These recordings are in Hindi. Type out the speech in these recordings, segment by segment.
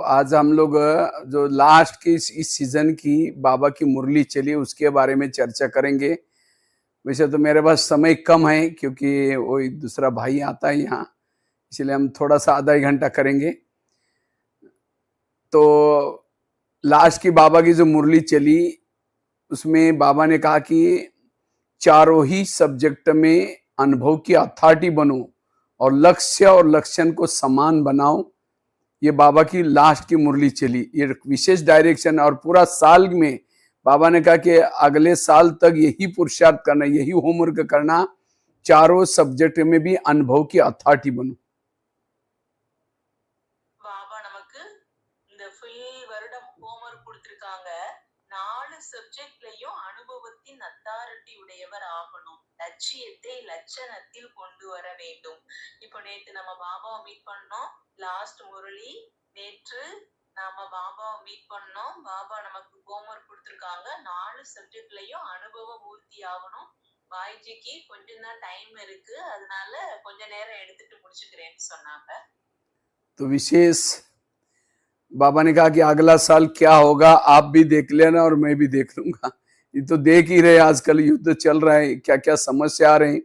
आज हम लोग जो लास्ट की इस सीजन की बाबा की मुरली चली उसके बारे में चर्चा करेंगे। वैसे तो मेरे पास समय कम है क्योंकि वो दूसरा भाई आता है यहाँ, इसलिए हम थोड़ा सा आधा ही घंटा करेंगे। तो लास्ट की बाबा की जो मुरली चली उसमें बाबा ने कहा कि चारों ही सब्जेक्ट में अनुभव की अथॉरिटी बनो और लक्ष्य और लक्षण को समान बनाओ। ये बाबा की लास्ट की मुरली चली, ये विशेष डायरेक्शन। और पूरा साल में बाबा ने कहा कि अगले साल तक यही पुरुषार्थ करना, यही होमवर्क करना, चारों सब्जेक्ट में भी अनुभव की अथॉरिटी बनो। பாபா நமக்கு இந்த ஃபுல் வருடம் ஹோம்வொர்க் கொடுத்திருக்காங்க. 4 சப்ஜெக்ட்லயும் அனுபவத்தின் அத்தாரிட்டி உடையவர் ஆகணும். லட்சியத்தை லட்சணத்தில் கொண்டு வர வேண்டும். இப்போ நேத்து நம்ம பாபாவை மீட் பண்ணோம், லாஸ்ட் முரளி. நேற்று நாம பாபாவை மீட் பண்ணோம். பாபா நமக்கு ஹோம்வொர்க் கொடுத்திருக்காங்க. 4 சப்ஜெக்ட்லயும் அனுபவ பூர்த்தி ஆகணும். பாய்ஜிக்கு கொஞ்சம் தான் டைம் இருக்கு, அதனால கொஞ்ச நேரம் எடுத்துட்டு முடிச்சுக்கிறேன்னு சொன்னாங்க. तो विशेष बाबा ने कहा कि अगला साल क्या होगा आप भी देख लेना और मैं भी देख लूंगा। ये तो देख ही रहे, आजकल युद्ध चल रहा है, क्या क्या समस्या आ रहे हैं।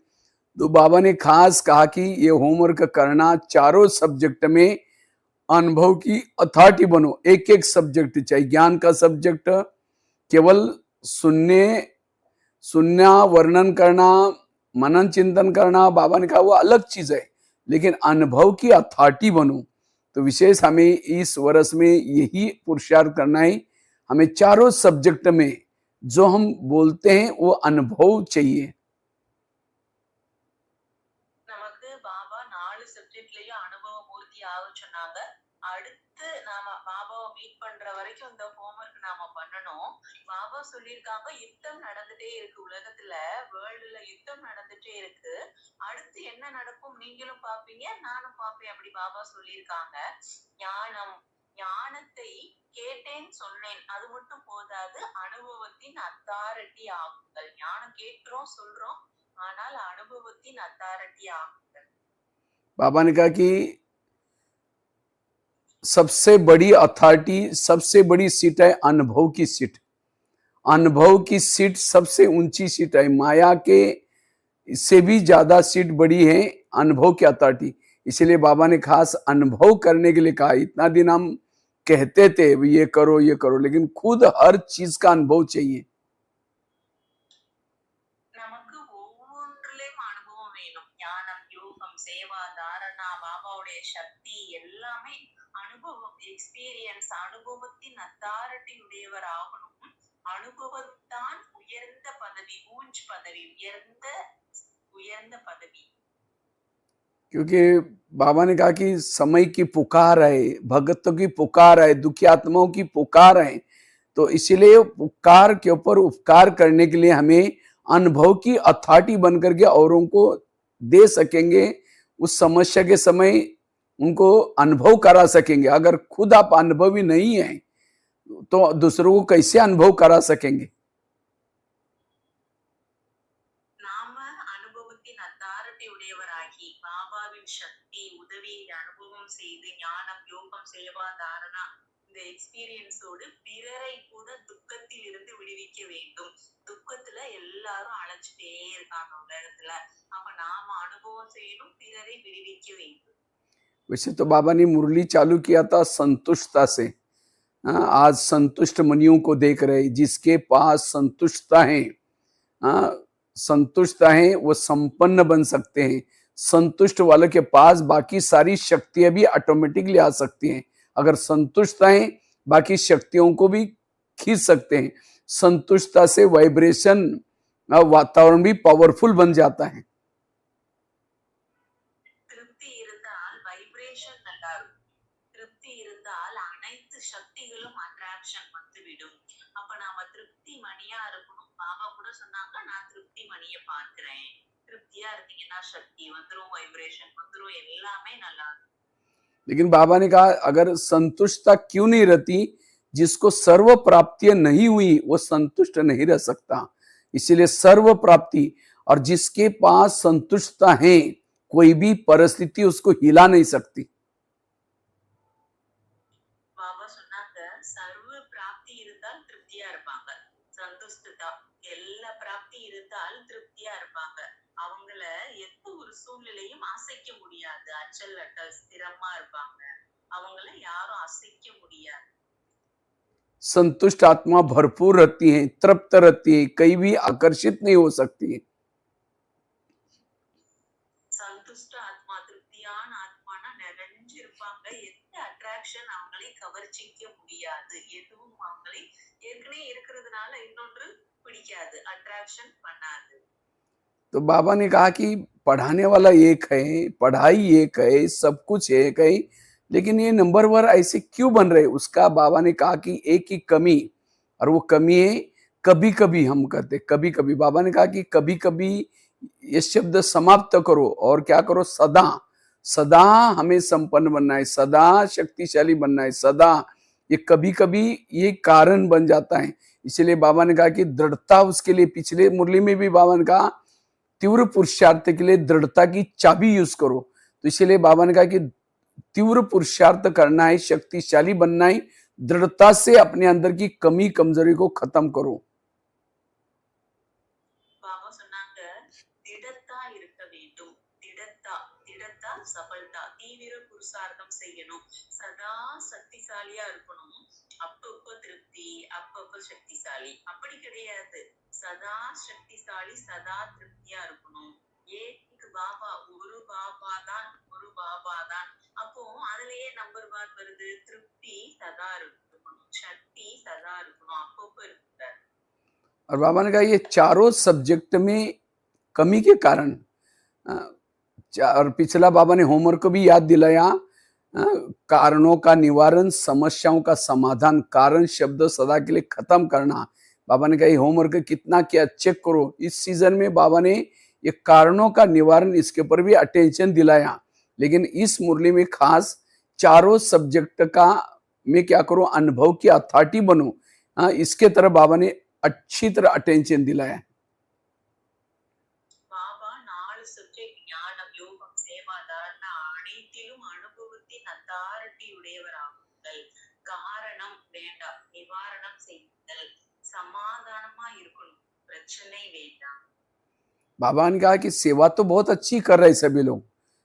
तो बाबा ने खास कहा कि ये होमवर्क करना, चारों सब्जेक्ट में अनुभव की अथॉरिटी बनो। एक एक सब्जेक्ट, चाहे ज्ञान का सब्जेक्ट केवल सुनना, वर्णन करना, मनन चिंतन करना, बाबा ने कहा वो अलग चीज है, लेकिन अनुभव की अथॉरिटी बनो। तो विशेष हमें इस वर्ष में यही पुरुषार्थ करना है। हमें चारों सब्जेक्ट में जो हम बोलते हैं वो अनुभव चाहिए। நமக்கு பாபா 4 சப்ஜெக்ட்லயும் அனுபவ பூர்த்தி ஆக சொன்னாங்க. அடுத்து நாம பாபாவை மீட் பண்ற வரைக்கும் இந்த ஹோம்வொர்க் நாம பண்ணணும். பாபா சொல்லியிருக்காங்க, யுத்தம் நடந்துட்டே இருக்கு உலகத்துல, வேர்ல்டுல யுத்தம் நடந்துட்டே இருக்கு. அடுத்து என்ன நடக்கும் நீங்களும் பாப்பீங்க, நானும் பாப்பேன், அப்படி பாபா சொல்லியிருக்காங்க. ஞானத்தை கேட்டேன் சொன்னேன், அது மட்டும் போதாது, அனுபவத்தின் அத்தாரிட்டி ஆகுங்கள். ஞானம் கேட்கிறோம் சொல்றோம், ஆனால் அனுபவத்தின் அத்தாரிட்டி ஆகுங்கள். बाबा ने कहा कि सबसे बड़ी अथॉरिटी, सबसे बड़ी सीट है अनुभव की सीट। अनुभव की सीट सबसे ऊंची सीट है, माया के इससे भी ज्यादा सीट बड़ी है अनुभव की अथॉरिटी। इसलिए बाबा ने खास अनुभव करने के लिए कहा। इतना दिन हम कहते थे ये करो ये करो, लेकिन खुद हर चीज का अनुभव चाहिए। நமக்கு ஒவ்வொன்றிலும் அனுபவம் வேணும். ஞானம், யோகம், சேவா, தாரணா, பாபாவுடைய சக்தி எல்லாமே அனுபவம், எக்ஸ்பீரியன்ஸ். அனுபவத்தின் அத்தாரிட்டி உடையவர் ஆகணும். அனுபவத்தான் உயர்ந்த பதவி, ஊஞ்ச் பதவி, உயர்ந்த பதவி। क्योंकि बाबा ने कहा कि समय की पुकार है, भक्तों की पुकार है, दुखी आत्माओं की पुकार है। तो इसीलिए उपकार के ऊपर उपकार करने के लिए हमें अनुभव की अथॉरिटी बन करके औरों को दे सकेंगे। उस समस्या के समय उनको अनुभव करा सकेंगे। अगर खुद आप अनुभवी नहीं है तो दूसरों को कैसे अनुभव करा सकेंगे? நாம அனுபவத்தின் அத்தாரிட்டி உடையவராகி பாபாவின் சக்தி உதவியை அனுபவம் செய்து ஞானம், யோகம், சேவா, தாரணா இந்த எக்ஸ்பீரியன்ஸோடு பிறரை கூட துக்கத்தில் இருந்து விடுவிக்க வேண்டும். துக்கத்துல எல்லாரும் அழைச்சிட்டே இருக்காங்க உலகத்துல, அப்ப நாம அனுபவம் செய்யணும், பிறரை விடுவிக்க வேண்டும்। वैसे तो बाबा ने मुरली चालू किया था संतुष्टता से। आज संतुष्ट मनियों को देख रहे, जिसके पास संतुष्टता है, संतुष्टता है वो संपन्न बन सकते हैं। संतुष्ट वाले के पास बाकी सारी शक्तियां भी ऑटोमेटिकली आ सकती हैं। अगर संतुष्टता है बाकी शक्तियों को भी खींच सकते हैं। संतुष्टता से वाइब्रेशन, वातावरण भी पावरफुल बन जाता है। திருப்தி இருந்தால் வைப்ரேஷன் நல்லா இருக்கும். திருப்தி இருந்தால் அனைத்து சக்திகளும் அட்ராக்ஷன் வந்துவிடும். அப்ப நாம திருப்தி மணியா இருக்கணும். பாபா கூட சொன்னாங்க, நான் திருப்தி மணிய பார்க்கிறேன். திருப்தியா இருந்தீங்கன்னா சக்தி வந்துரும், வைப்ரேஷன் வந்துரும், எல்லாமே நல்லா இருக்கும்। लेकिन बाबा ने कहा अगर संतुष्टता क्यों नहीं रहती, जिसको सर्व प्राप्तियां नहीं हुई वो संतुष्ट नहीं रह सकता। इसीलिए सर्व प्राप्ति, और जिसके पास संतुष्टता है कोई भी परिस्थिति उसको हिला नहीं सकती। பாபா அமைதியா இருப்பாங்க. அவங்கள எந்த ஒரு சூழ்நிலையும் அசைக்க முடியாது. அச்சல் அட்டல் ஸ்திரமா இருப்பாங்க. அவங்கள யாரும் அசைக்க முடியாது. संतुष्ट आत्मा भरपूर रहती है, तृप्त रहती है, कहीं भी आकर्षित नहीं हो सकती है। சந்துஷ்ட ஆத்மா திருப்தியான ஆத்மானா நிறைஞ்சு இருப்பாங்க. எந்த அட்ராக்ஷன் அவங்களை கவர்ச்சிக்க முடியாது. எதுவும் அவங்களை ஏற்கனவே இருக்கிறதுனால இன்னொன்று பிடிக்காது, அட்ராக்ஷன் பண்ணாது. तो बाबा ने कहा कि पढ़ाने वाला एक है, पढ़ाई एक है, सब कुछ एक है, लेकिन ये नंबर वन ऐसे क्यों बन रहे? उसका बाबा ने कहा कि एक ही कमी, और वो कमी है कभी कभी हम करते, कभी कभी। बाबा ने कहा कि कभी कभी ये शब्द समाप्त करो और क्या करो, सदा सदा हमें संपन्न बनना है, सदा शक्तिशाली बनना है, सदा। ये कभी कभी ये कारण बन जाता है। इसलिए बाबा ने कहा कि दृढ़ता, उसके लिए पिछले मुरली में भी बाबा ने कहा तीव्र पुरुषार्थ के लिए दृढ़ता की चाबी यूज करो। तो इसीलिए बाबा ने कहा कि तीव्र पुरुषार्थ करना है, शक्तिशाली बनना है, दृढ़ता से अपने अंदर की कमी कमजोरी को खत्म करो। பாபா சொன்னாங்க, திடத்தா இருக்க வேண்டும். திடத்தா திடத்தா சபல்தா. தீவிர புருஷார்த்தம் செய்யணும். சதா சக்திசாலியா இருக்கணும். அப்பப்போ திருப்தி, அப்பப்போ சக்திசாலி. அப்படி கிடையாது. சதா சக்திசாலி, சதா திருப்தியா இருக்கணும். ஏக்கு பாபா, ஒரு பாபா தான், ஒரு பாபா தான். அப்போ அதுலயே நம்பர் ஒன் வருது. திருப்தி சதா இருக்கணும், சக்தி சதா இருக்கணும், அப்பப்போ இருக்க. और बाबा ने कहा ये चारों सब्जेक्ट में कमी के कारण, और पिछला बाबा ने होमवर्क को भी याद दिलाया, कारणों का निवारण, समस्याओं का समाधान, कारण शब्द सदा के लिए खत्म करना। बाबा ने कहा ये होमवर्क कितना किया, चेक करो। इस सीजन में बाबा ने ये कारणों का निवारण, इसके ऊपर भी अटेंशन दिलाया। लेकिन इस मुरली में खास चारों सब्जेक्ट का में क्या करो, अनुभव की अथॉरिटी बनो, इसके तरफ बाबा ने अच्छी तरह अटेंशन दिलाया। பாபா 4 சப்ஜெக்ட் ஞானம், யோகம், சேவா, தாரணா அனைத்திலும் அனுபவத்தின் அத்தாரிட்டி உடையவராகுங்கள். காரணம் வேண்டாம், நிவாரணம் செய்யுங்கள். சமாதானமா இருக்கணும், பிரச்சனை வேண்டாம்। बाबा ने कहा कि सेवा तो बहुत अच्छी कर रहे सभी लोग,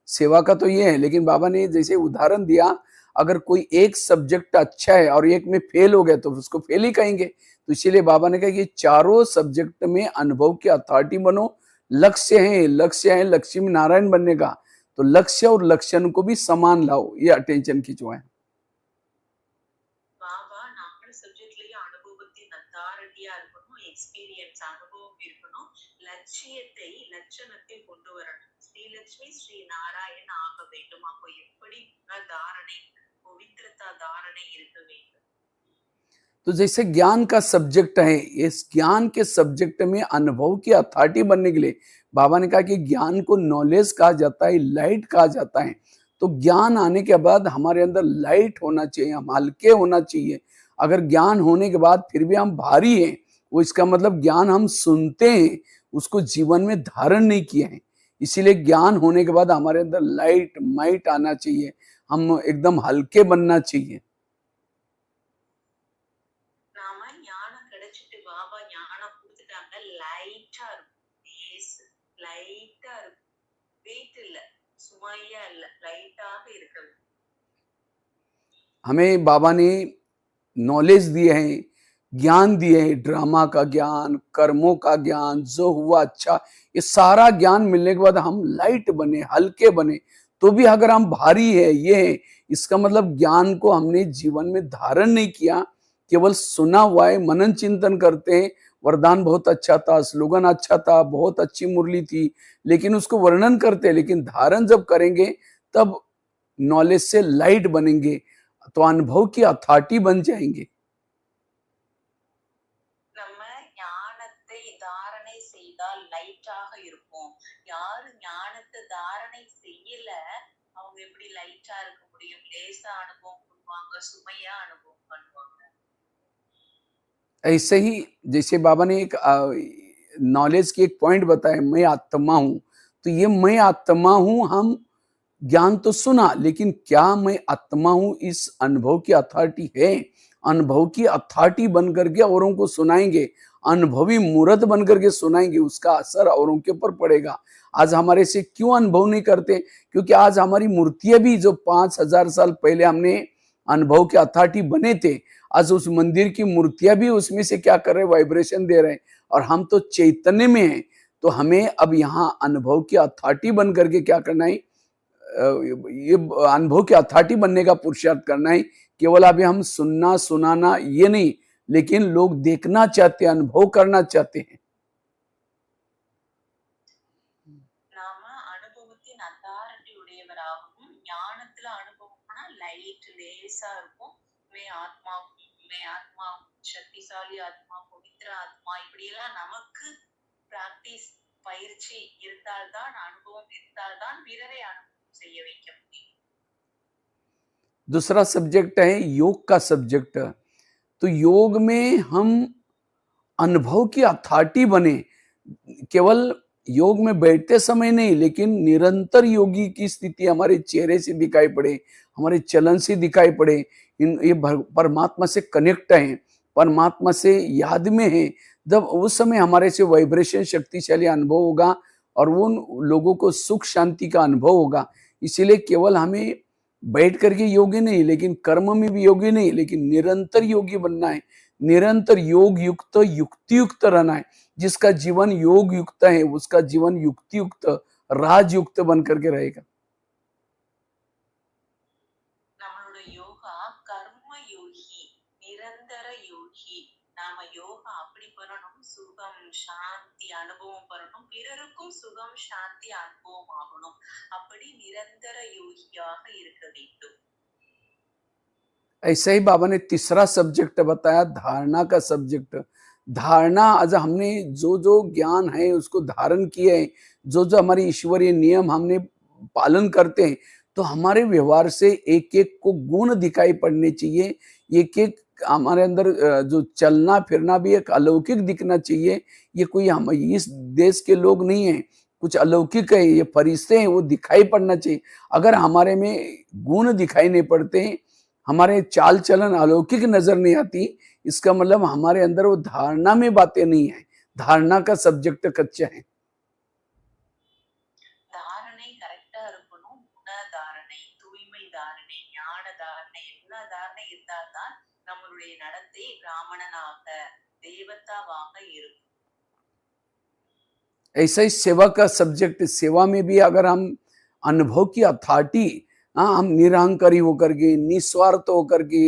सेवा का तो ये है, लेकिन बाबा ने जैसे उदाहरण दिया, अगर कोई एक सब्जेक्ट अच्छा है और एक में फेल हो गया तो उसको फेल ही कहेंगे। तो इसीलिए बाबा ने कहा कि चारों सब्जेक्ट में अनुभव की अथॉरिटी बनो। लक्ष्य है लक्ष्मी नारायण बनने का, तो लक्ष्य और लक्षण को भी समान लाओ, ये अटेंशन खिंचवाए। பாபா 4 சப்ஜெக்ட்லயும் அனுபவத்தின் அத்தாரிட்டியா இருக்கணும், எக்ஸ்பீரியன்ஸ் அனுபவம் இருக்கணும், லட்சியத்தை லட்சணத்தில் கொண்டு வரணும்। ஸ்ரீலட்சுமி ஸ்ரீ நாராயண் ஆக வேண்டும்। அப்போ எப்படி தாரணை, பவித்ரதா தாரணை இருக்க வேண்டும்। तो जैसे ज्ञान का सब्जेक्ट है, इस ज्ञान के सब्जेक्ट में अनुभव की अथॉरिटी बनने के लिए बाबा ने कहा कि ज्ञान को नॉलेज कहा जाता है, लाइट कहा जाता है। तो ज्ञान आने के बाद हमारे अंदर लाइट होना चाहिए, हम हल्के होना चाहिए। अगर ज्ञान होने के बाद फिर भी हम भारी हैं, वो इसका मतलब ज्ञान हम सुनते हैं, उसको जीवन में धारण नहीं किए हैं। इसीलिए ज्ञान होने के बाद हमारे अंदर लाइट माइट आना चाहिए, हम एकदम हल्के बनना चाहिए। நாம ஞானம் கிடைச்சிட்டு, பாபா ஞானம் கொடுத்துட்டாங்க, லைட்டா இருக்கும், லைட்டா இருக்கும், வெயிட் இல்ல, சுமையா இல்ல, லைட்டாக இருக்கிறது। हमें बाबा ने नॉलेज दिए हैं, ज्ञान दिए हैं, ड्रामा का ज्ञान, कर्मों का ज्ञान, जो हुआ अच्छा, ये सारा ज्ञान मिलने के बाद हम लाइट बने, हल्के बने। तो भी अगर हम भारी है, ये है, इसका मतलब ज्ञान को हमने जीवन में धारण नहीं किया, केवल सुना हुआ है, मनन चिंतन करते हैं। वरदान बहुत अच्छा था, स्लोगन अच्छा था, बहुत अच्छी मुरली थी, लेकिन उसको वर्णन करते हैं, लेकिन धारण जब करेंगे तब नॉलेज से लाइट बनेंगे, तो अनुभव की अथॉरिटी बन जाएंगे। நம்ம ஞானத்தை தாரணை செய்தால் லைட்டாக இருப்போம்। யாரு ஞானத்தை தாரணை செய்யல, அவங்க எப்படி லைட்டா இருக்க முடியும்? லேசா அனுபவம் பண்ணுவாங்க, சுமையா அனுபவம் பண்ணுவாங்க। ऐसे ही जैसे बाबा ने एक नॉलेज की एक पॉइंट बताया, मैं आत्मा हूं, तो ये मैं आत्मा हूं, हम ज्ञान तो सुना, लेकिन क्या मैं आत्मा हूं, इस अनुभव की अथॉरिटी है। अनुभव की अथॉरिटी बन करके औरों को सुनाएंगे, अनुभवी मूर्त बन करके सुनाएंगे, उसका असर औरों के ऊपर पड़ेगा। आज हमारे से क्यों अनुभव नहीं करते? क्योंकि आज हमारी मूर्तियां भी जो 5,000 साल पहले हमने अनुभव के अथॉरिटी बने थे, आज उस मंदिर की मूर्तियां भी उसमें से क्या कर रहे हैं? वाइब्रेशन दे रहे हैं। और हम तो चैतन्य में हैं, तो हमें अब यहाँ अनुभव की अथॉरिटी बन करके क्या करना है? ये अनुभव की अथॉरिटी बनने का पुरुषार्थ करना है। केवल अभी हम सुनना सुनाना ये नहीं, लेकिन लोग देखना चाहते हैं, अनुभव करना चाहते हैं। நாம அனுபவத்தின் அத்தாரிட்டி உடையவராகவும் ஞானத்துல அனுபவம்னா லைட் லேசா இருக்கும். மே ஆத்மா சக்திசாலி ஆத்மா பவித்திர ஆத்மா இப்படியெல்லாம் நமக்கு பிராக்டிஸ் பயிற்சி இருந்தால்தான் அனுபவம் இருந்தால்தான் பிறரை அனுபவம் செய்ய வைக்க முடியும். दूसरा सब्जेक्ट है योग का सब्जेक्ट। तो योग में हम अनुभव की अथॉरिटी बने, केवल योग में बैठते समय नहीं, लेकिन निरंतर योगी की स्थिति हमारे चेहरे से दिखाई पड़े, हमारे चलन से दिखाई पड़े। ये परमात्मा से कनेक्ट है, परमात्मा से याद में है। जब उस समय हमारे से वाइब्रेशन शक्तिशाली अनुभव होगा और उन लोगों को सुख शांति का अनुभव होगा। इसीलिए केवल हमें बैठ करके योगी नहीं, लेकिन कर्म में भी योगी नहीं, लेकिन निरंतर योगी बनना है। निरंतर योग युक्त युक्ति युक्त रहना है। जिसका जीवन योग युक्त है, उसका जीवन युक्ति युक्त राजयुक्त बन करके रहेगा। நம்மளோட யோகா கர்ம யோகி, நிரந்தர யோகி. நாம யோகா அப்படி பண்ணணும், சுகம் சாந்தி அனுபவம் பண்ணணும், பிறருக்கும் சுகம் சாந்தி அனுபவம் ஆகணும். அப்படி நிரந்தர யோகியாக இருக்க வேண்டும். ऐसे ही बाबा ने तीसरा सब्जेक्ट बताया, धारणा का सब्जेक्ट। धारणा, आज हमने जो जो ज्ञान है उसको धारण किए है, जो जो हमारी ईश्वरीय नियम हमने पालन करते हैं, तो हमारे व्यवहार से एक एक को गुण दिखाई पड़ने चाहिए। एक एक हमारे अंदर जो चलना फिरना भी एक अलौकिक दिखना चाहिए। ये कोई हम इस देश के लोग नहीं है, कुछ अलौकिक है, ये फरिश्ते हैं, वो दिखाई पड़ना चाहिए। अगर हमारे में गुण दिखाई नहीं पड़ते हैं, हमारे चाल चलन अलौकिक नजर नहीं आती, इसका मतलब हमारे अंदर वो धारणा में बातें नहीं है। धारणा का सब्जेक्ट कच्चा है। தாரணை கரெக்டா இருக்கணும். குண தாரணை, தூய்மை தாரணை, ஞான தாரணை, எல்லா தாரணை இருந்தால்தான் நம்மளுடைய நடத்தை பிராமணனாக தேவதாவாக இருக்கும். ऐसा ही सेवा का सब्जेक्ट, सेवा में भी अगर हम अनुभव की अथॉरिटी, हम निरहंकारी होकर के, निस्वार्थ होकर के,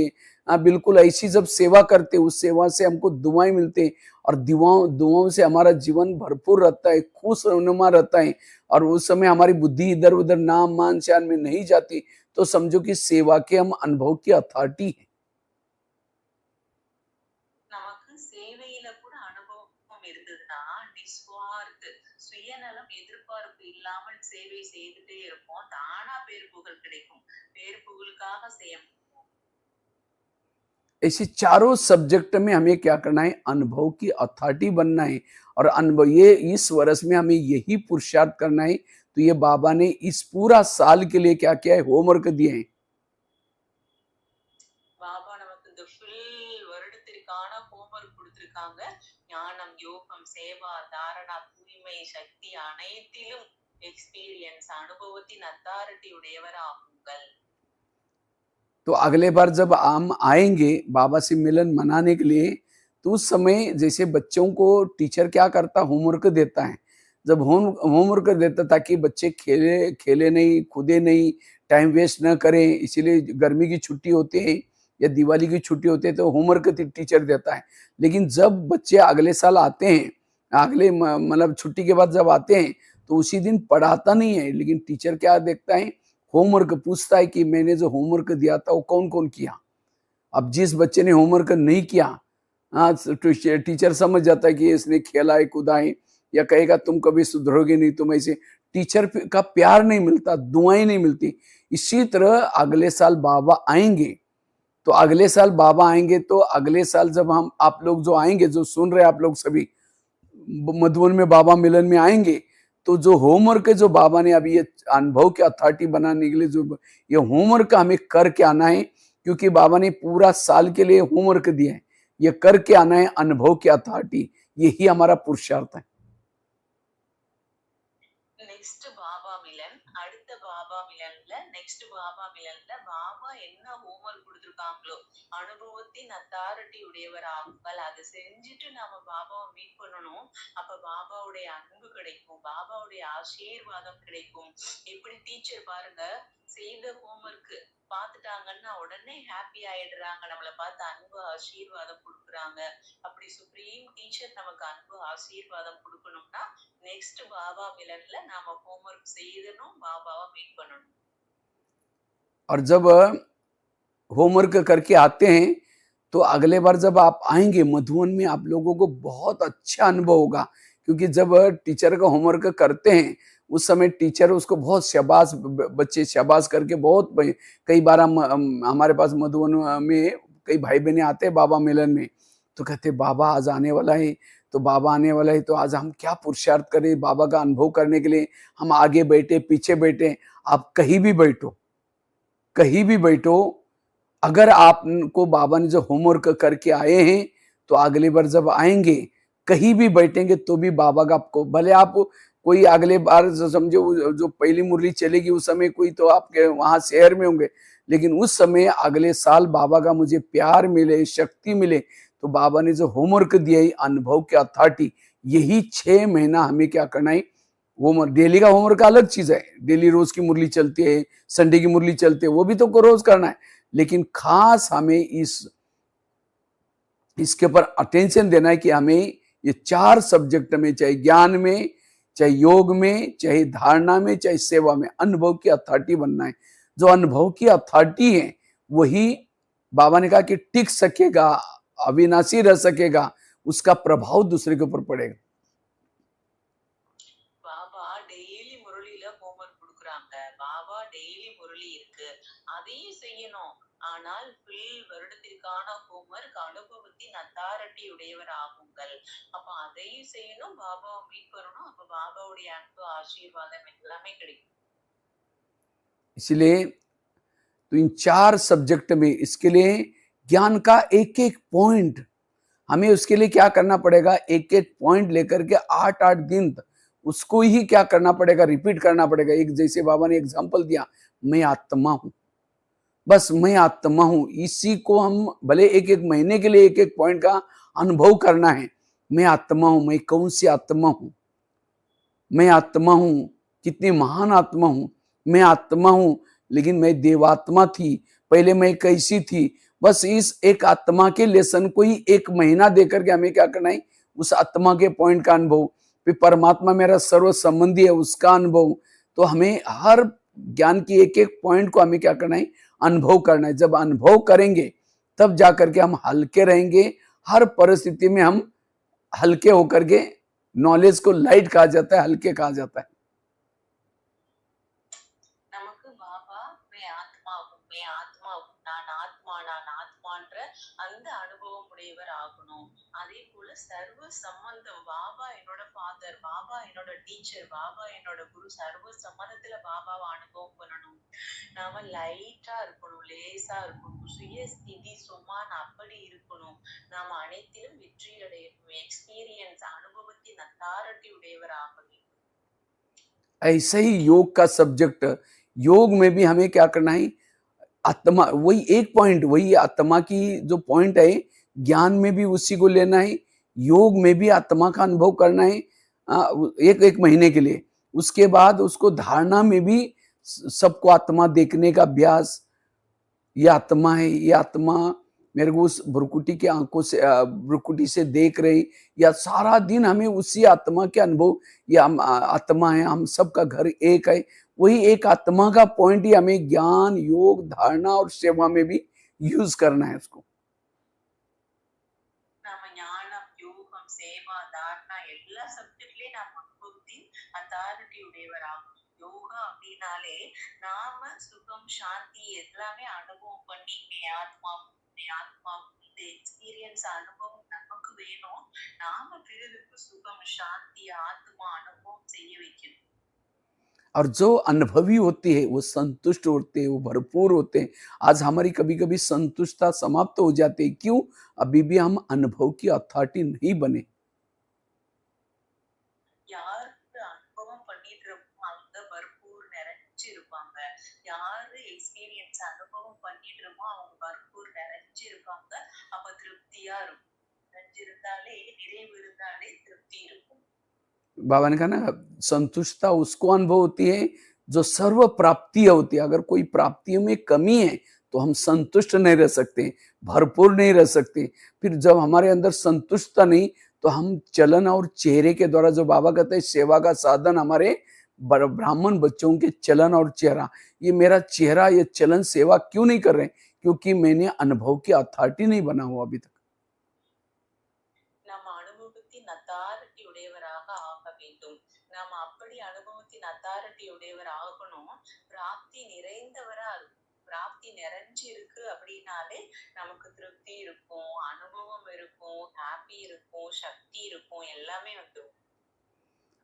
बिल्कुल ऐसी जब सेवा करते, उस सेवा से हमको दुआएं मिलते और दुआओं से हमारा जीवन भरपूर रहता है, खुश नुमा रहता है। और उस समय हमारी बुद्धि इधर उधर नाम मान शान में नहीं जाती, तो समझो कि सेवा के हम अनुभव की अथॉरिटी है। நமக்கு சேவையில கூட அனுபவம் இருந்ததுன்னா நிஸ்வார்த் சுயநலம் எதிர்பார்ப்பு இல்லாமல் சேவை செய்துட்டே இருப்போம். தானா பேர் புகழ் கிடைக்கும். பேர் புகழுக்காக செய்ய ऐसे चारों सब्जेक्ट में हमें क्या करना है? अनुभव की अथॉरिटी बनना है। और अनुभव, ये इस वर्ष में हमें यही पुरुषार्थ करना है। तो ये बाबा ने इस पूरा साल के लिए क्या किया है? होमवर्क दिए हैं। பாபா நமக்கு இந்த ஃபுல் வருடத்திற்கான ஹோம்வொர்க் கொடுத்திருக்காங்க. ஞானம், யோகம், சேவா, தாரணா, தூய்மை, சக்தி அனைத்திலும் எக்ஸ்பீரியன்ஸ் அனுபவத்தின் அத்தாரிட்டி உடையவர் ஆகுங்கள். तो अगले बार जब हम आएंगे बाबा से मिलन मनाने के लिए, तो उस समय जैसे बच्चों को टीचर क्या करता, होमवर्क देता है। जब होमवर्क देता ताकि बच्चे खेले नहीं, कूदे नहीं, टाइम वेस्ट न करें, इसीलिए गर्मी की छुट्टी होती है या दिवाली की छुट्टी होती है तो होमवर्क टीचर देता है। लेकिन जब बच्चे अगले साल आते हैं, अगले मतलब छुट्टी के बाद जब आते हैं, तो उसी दिन पढ़ाता नहीं है, लेकिन टीचर क्या देखता है? होमवर्क पूछता है कि मैंने जो होमवर्क दिया था वो कौन कौन किया। अब जिस बच्चे ने होमवर्क नहीं किया, टीचर समझ जाता है कि इसने खेला है, कूदा है, या कहेगा तुम कभी सुधरोगे नहीं, तुम ऐसे। टीचर का प्यार नहीं मिलता, दुआएं नहीं मिलती। इसी तरह अगले साल बाबा आएंगे, तो अगले साल बाबा आएंगे, तो अगले साल जब हम आप लोग जो आएंगे, जो सुन रहे आप लोग सभी मधुबन में बाबा मिलन में आएंगे, तो जो होमवर्क जो बाबा ने अभी ये अनुभव की अथॉरिटी बनाने के लिए जो ये होमवर्क हमें करके आना है, क्योंकि बाबा ने पूरा साल के लिए होमवर्क दिया है, ये करके आना है अनुभव की अथॉरिटी। यही हमारा पुरुषार्थ है। நெக்ஸ்ட் பாபா மிலன். அடுத்த பாபா மிலன்ல நெக்ஸ்ட் பாபா மிலன்ல பாபா என்ன ஹோம்ஒர்க் கொடுத்திருக்காங்களோ அனுபவத்தின் அத்தாரிட்டி உடையவர் ஆகுங்கள். அதை செஞ்சுட்டு நாம பாபாவை மீட் பண்ணணும். அப்ப பாபாவுடைய அன்பு கிடைக்கும், பாபாவுடைய ஆசீர்வாதம் கிடைக்கும். எப்படி டீச்சர் பாருங்க, செய்த ஹோம்ஒர்க் பார்த்துட்டாங்கன்னா உடனே ஹாப்பி ஆயிடுறாங்க, நம்மளை பார்த்து அன்பு ஆசீர்வாதம் கொடுக்குறாங்க. அப்படி சுப்ரீம் டீச்சர் நமக்கு அன்பு ஆசீர்வாதம் கொடுக்கணும்னா நெக்ஸ்ட் பாபா மிலன்ல நாம ஹோம்ஒர்க் செய்யணும், பாபாவை மீட் பண்ணணும். और जब होमवर्क करके आते हैं तो अगले बार जब आप आएंगे मधुबन में आप लोगों को बहुत अच्छा अनुभव होगा, क्योंकि जब टीचर का होमवर्क करते हैं उस समय टीचर उसको बहुत शाबाश, बच्चे शाबाश करके बहुत, कई बार हम हमारे पास मधुबन में कई भाई बहने आते हैं बाबा मिलन में, तो कहते बाबा आज आने वाला है, तो बाबा आने वाला है, तो आज हम क्या पुरुषार्थ करें बाबा का अनुभव करने के लिए। हम आगे बैठे पीछे बैठे, आप कहीं भी बैठो, कहीं भी बैठो, अगर आपको बाबा ने जो होमवर्क करके आए हैं तो अगली बार जब आएंगे कहीं भी बैठेंगे तो भी बाबा का आपको, भले आप कोई अगले बार समझो जो पहली मुरली चलेगी उस समय कोई तो आपके वहां शहर में होंगे, लेकिन उस समय अगले साल बाबा का मुझे प्यार मिले, शक्ति मिले, तो बाबा ने जो होमवर्क दिया है अनुभव की अथॉरिटी, यही 6 महीना हमें क्या करना है। वो डेली का होमवर्क अलग चीज है, डेली रोज की मुरली चलती है, संडे की मुरली चलती है, वो भी तो रोज करना है, लेकिन खास हमें इसके ऊपर अटेंशन देना है कि हमें ये 4 सब्जेक्ट में, चाहे ज्ञान में, चाहे योग में, चाहे धारणा में, चाहे सेवा में, अनुभव की अथॉरिटी बनना है। जो अनुभव की अथॉरिटी है वही बाबा ने कहा कि टिक सकेगा, अविनाशी रह सकेगा, उसका प्रभाव दूसरे के ऊपर पड़ेगा। பாபா டெய்லி முரளியில ஹோம்ஒர்க் கொடுக்குறாங்க, பாபா டெய்லி முரளி இருக்கு, அதையும் செய்யணும். ஆனால் ஃபுல் வருடத்திற்கான ஹோம்ஒர்க் அனுபவத்தின் அத்தாரிட்டி உடையவர் ஆகுங்கள். அப்ப அதையும் செய்யணும், பாபாவை மீட் பண்ணணும். அப்ப பாபாவுடைய அன்பு ஆசீர்வாதம் எல்லாமே கிடைக்கும். इसलिए तो इन 4 सब्जेक्ट में इसके लिए ज्ञान का एक एक पॉइंट, हमें उसके लिए क्या करना पड़ेगा, एक एक पॉइंट लेकर के 8-8 दिन उसको ही क्या करना पड़ेगा, रिपीट करना पड़ेगा। एक जैसे बाबा ने एग्जांपल दिया, मैं आत्मा हूं, बस मैं आत्मा हूं, इसी को हम भले एक एक महीने के लिए एक एक पॉइंट का अनुभव करना है। मैं आत्मा हूं, मैं कौन सी आत्मा हूं, मैं आत्मा हूं, कितनी महान आत्मा हूं, मैं आत्मा हूं, लेकिन मैं देवात्मा थी, पहले मैं कैसी थी। बस इस एक आत्मा के लेसन को ही 1 महीना देकर के हमें क्या करना है, उस आत्मा के पॉइंट का अनुभव, फिर परमात्मा मेरा सर्व संबंधी है उसका अनुभव। तो हमें हर ज्ञान की एक एक पॉइंट को हमें क्या करना है, अनुभव करना है। जब अनुभव करेंगे तब जाकर के हम हल्के रहेंगे, हर परिस्थिति में हम हल्के होकर के, नॉलेज को लाइट कहा जाता है, हल्के कहा जाता है। நமக்கு பாபா मैं आत्मा हूँ, मैं आत्मा हूँ, நான் ஆத்மான்ற அந்த அனுபவம் உடையவர் ஆகணும். அதே போல சர்வ சம்பந்தம், பாபா என்னோட ஃபாதர், பாபா என்னோட டீச்சர், பாபா என்னோட குரு, சர்வ சம்பந்தத்துல பாபாவை அனுபவம் பண்ணணும். நாம லைட்டா இருக்கணும், லேசா இருக்கணும், சுய ஸ்திதி சும்மான் அப்படி இருக்கணும். நாம அனைத்திலும் வெற்றி அடையணும். எக்ஸ்பீரியன்ஸ், அனுபவத்தின் அத்தாரிட்டி உடையவர் ஆகணும். ऐसे ही योग का सब्जेक्ट, योग में भी हमें क्या करना है, आत्मा, वही एक पॉइंट, वही आत्मा की जो पॉइंट है, ज्ञान में भी उसी को लेना है, योग में भी आत्मा का अनुभव करना है एक एक महीने के लिए। उसके बाद उसको धारणा में भी सबको आत्मा देखने का अभ्यास, ये आत्मा है, ये आत्मा मेरे को उस भ्रुकुटी के आंखों से, भ्रुकुटी से देख रही, या सारा दिन हमें उसी आत्मा के अनुभव, या हम आत्मा है, हम सबका घर एक है, वही एक आत्मा का पॉइंट ही हमें ज्ञान, योग, धारणा और सेवा में भी यूज करना है उसको। நாம ஞானம், யோகம், சேவா, தாரணா எல்லா சப்ஜெக்ட்லயும் நாம அனுபவத்தின் அத்தாரிட்டி உடையவர் ஆகும். யோகா அப்படின்னாலே நாம சுகம், சாந்தி எல்லாமே அனுபவம் பண்ணி ஆத்மா இந்த எக்ஸ்பீரியன்ஸ் அனுபவம் நமக்கு வேணும். நாம பிறருக்கு சுகம், சாந்தி, ஆத்மா அனுபவம் செய்ய வைக்கணும். और जो अनुभवी होती है वो संतुष्ट होते हैं, वो भरपूर होते हैं। आज हमारी कभी कभी संतुष्टता समाप्त हो जाती है, क्यों, अभी भी हम अनुभव की अथॉरिटी नहीं बने। யாரு அனுபவம் பண்ணிட்டு இருக்கோமோ அவங்க பர்பூர் நிறைஞ்சு இருப்பாங்க. யாரு எக்ஸ்பீரியன்ஸ் அனுபவம் பண்ணிட்டு இருக்கோமோ அவங்க பர்பூர் நிறைஞ்சு இருப்பாங்க. அப்ப திருப்தியா இருக்கும். நிறைஞ்சு இருந்தாலே நிறைவு இருந்தாலே திருப்தி இருக்கும். बाबा ने कहा ना, संतुष्टता उसको अनुभव होती है जो सर्व प्राप्तियां होती है। अगर कोई प्राप्तियों में कमी है तो हम संतुष्ट नहीं रह सकते, भरपूर नहीं रह सकते। फिर जब हमारे अंदर संतुष्टता नहीं, तो हम चलन और चेहरे के द्वारा, जो बाबा कहते हैं सेवा का साधन हमारे ब्राह्मण बच्चों के चलन और चेहरा, ये मेरा चेहरा, ये चलन सेवा क्यों नहीं कर रहे? क्योंकि मैंने अनुभव की अथॉरिटी नहीं बना हुआ अभी तक। நம்ம அனுபவத்தின் அத்தாரிட்டி உடையவராக ஆக வேண்டும். நாம அப்படி அனுபவத்தின் அத்தாரிட்டி உடையவர் ஆகணும். பிராப்தி நிறைந்தவரா இருக்கும். பிராப்தி நிறைஞ்சு இருக்கு அப்படின்னாலே நமக்கு திருப்தி இருக்கும், அனுபவம் இருக்கும், ஹாப்பி இருக்கும், சக்தி இருக்கும், எல்லாமே வந்துடும்.